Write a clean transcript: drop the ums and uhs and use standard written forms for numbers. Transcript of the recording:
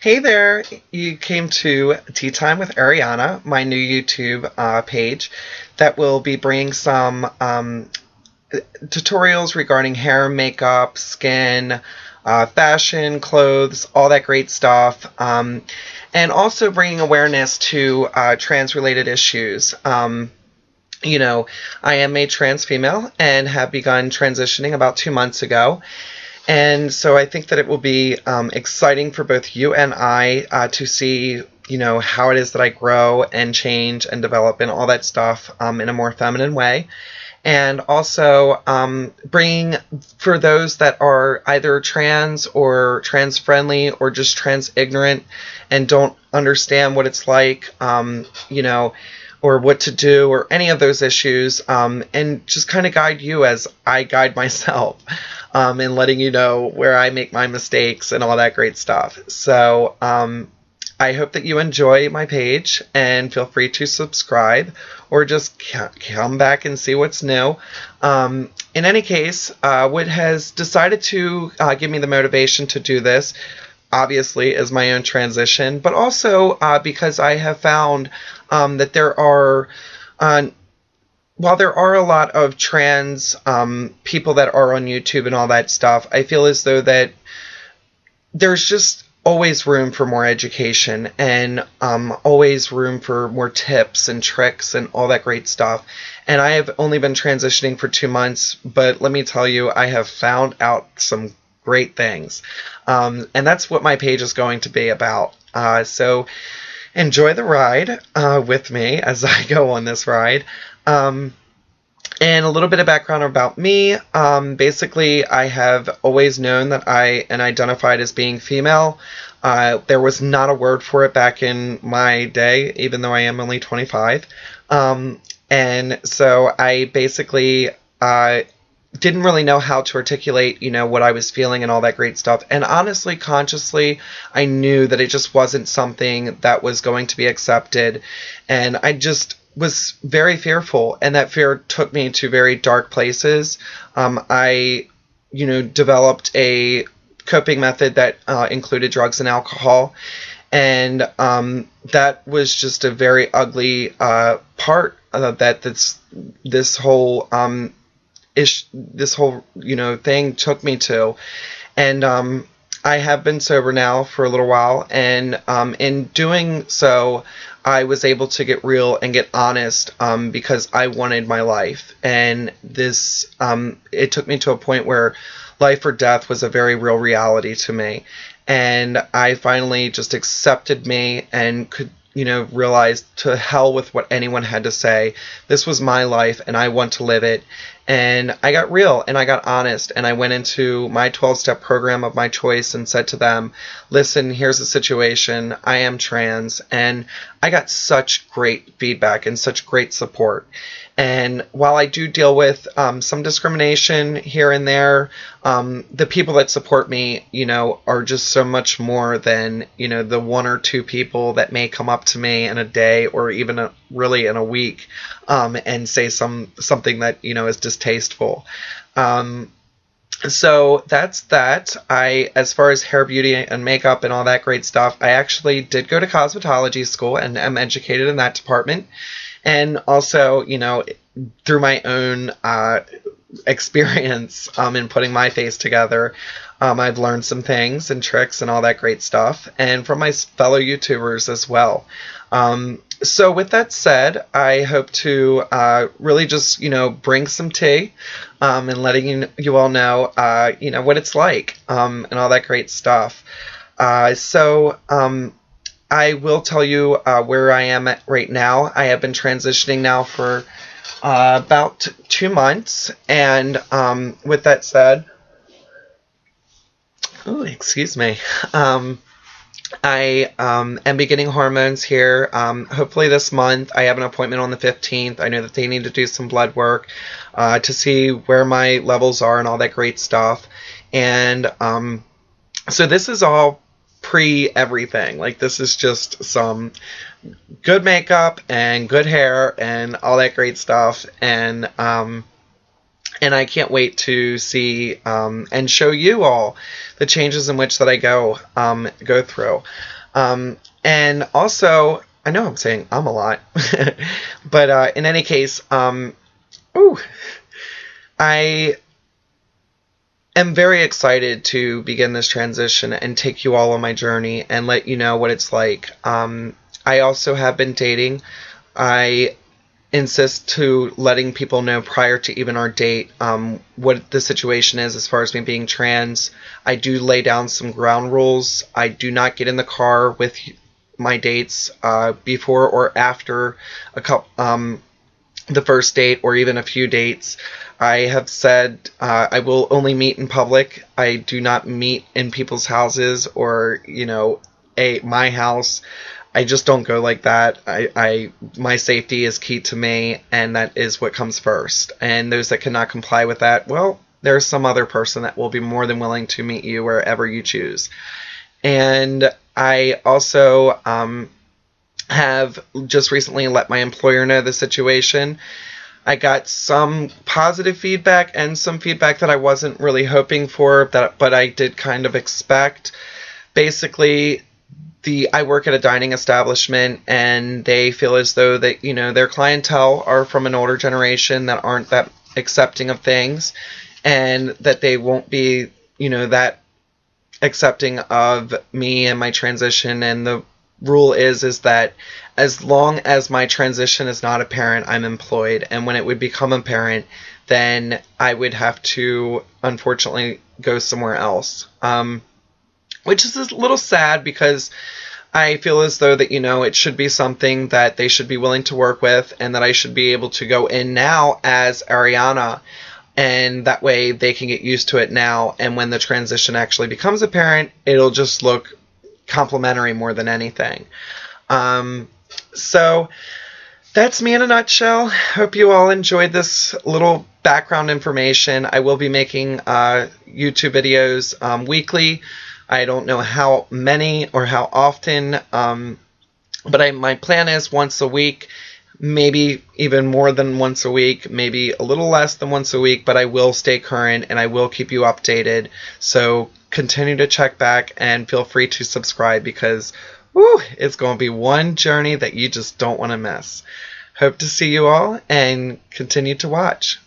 Hey there, you came to Tea Time with Arianna, my new YouTube page that will be bringing some tutorials regarding hair, makeup, skin, fashion, clothes, all that great stuff, and also bringing awareness to trans-related issues. I am a trans female and have begun transitioning about 2 months ago. And so I think that it will be exciting for both you and I to see, how it is that I grow and change and develop and all that stuff in a more feminine way. And also bringing, for those that are either trans or trans friendly or just trans ignorant and don't understand what it's like, or what to do or any of those issues, and just kind of guide you as I guide myself, and letting you know where I make my mistakes and all that great stuff. So I hope that you enjoy my page and feel free to subscribe or just come back and see what's new. In any case, what has decided to give me the motivation to do this obviously is my own transition, but also because I have found that there are, while there are a lot of trans people that are on YouTube and all that stuff, I feel as though that there's just always room for more education and always room for more tips and tricks and all that great stuff. And I have only been transitioning for 2 months, but let me tell you, I have found out some great things. And that's what my page is going to be about. So enjoy the ride with me as I go on this ride. And a little bit of background about me. Basically, I have always known that I am identified as being female. There was not a word for it back in my day, even though I am only 25. And so I basically didn't really know how to articulate, what I was feeling and all that great stuff. And honestly, consciously, I knew that it just wasn't something that was going to be accepted. And I just was very fearful, and that fear took me to very dark places. I, developed a coping method that included drugs and alcohol. And that was just a very ugly part that this whole thing took me to. And I have been sober now for a little while, and in doing so, I was able to get real and get honest because I wanted my life. And this, it took me to a point where life or death was a very real reality to me. And I finally just accepted me and could, realize to hell with what anyone had to say. This was my life and I want to live it. And I got real and I got honest, and I went into my 12-step program of my choice and said to them, listen, here's the situation. I am trans. And I got such great feedback and such great support. And while I do deal with some discrimination here and there, the people that support me, are just so much more than, the one or two people that may come up to me in a day or even really in a week and say something that, is distasteful. So that's that. As far as hair, beauty, and makeup and all that great stuff, I actually did go to cosmetology school and am educated in that department. And also, through my own experience in putting my face together, I've learned some things and tricks and all that great stuff, and from my fellow YouTubers as well. So with that said, I hope to really just, bring some tea and letting you all know, what it's like and all that great stuff. I will tell you where I am at right now. I have been transitioning now for about 2 months, and with that said, excuse me, I am beginning hormones here. Hopefully this month. I have an appointment on the 15th. I know that they need to do some blood work to see where my levels are and all that great stuff. And so this is all pre-everything. Like, this is just some good makeup and good hair and all that great stuff. And And I can't wait to see and show you all the changes in which that I go through. And also, I know I'm saying a lot, but in any case, I am very excited to begin this transition and take you all on my journey and let you know what it's like. I also have been dating. I insist to letting people know prior to even our date what the situation is as far as me being trans. I do lay down some ground rules. I do not get in the car with my dates before or after the first date or even a few dates. I have said I will only meet in public. I do not meet in people's houses or, my house. I just don't go like that. My safety is key to me, and that is what comes first. And those that cannot comply with that, well, there's some other person that will be more than willing to meet you wherever you choose. And I also have just recently let my employer know the situation. I got some positive feedback and some feedback that I wasn't really hoping for, but I did kind of expect. Basically, I work at a dining establishment, and they feel as though that, their clientele are from an older generation that aren't that accepting of things, and that they won't be, that accepting of me and my transition. And the rule is that as long as my transition is not apparent, I'm employed. And when it would become apparent, then I would have to, unfortunately, go somewhere else. Which is a little sad because I feel as though that, it should be something that they should be willing to work with, and that I should be able to go in now as Arianna, and that way they can get used to it now, and when the transition actually becomes apparent, it'll just look complimentary more than anything. So that's me in a nutshell. Hope you all enjoyed this little background information. I will be making YouTube videos weekly. I don't know how many or how often, but my plan is once a week, maybe even more than once a week, maybe a little less than once a week, but I will stay current and I will keep you updated. So continue to check back and feel free to subscribe because it's going to be one journey that you just don't want to miss. Hope to see you all and continue to watch.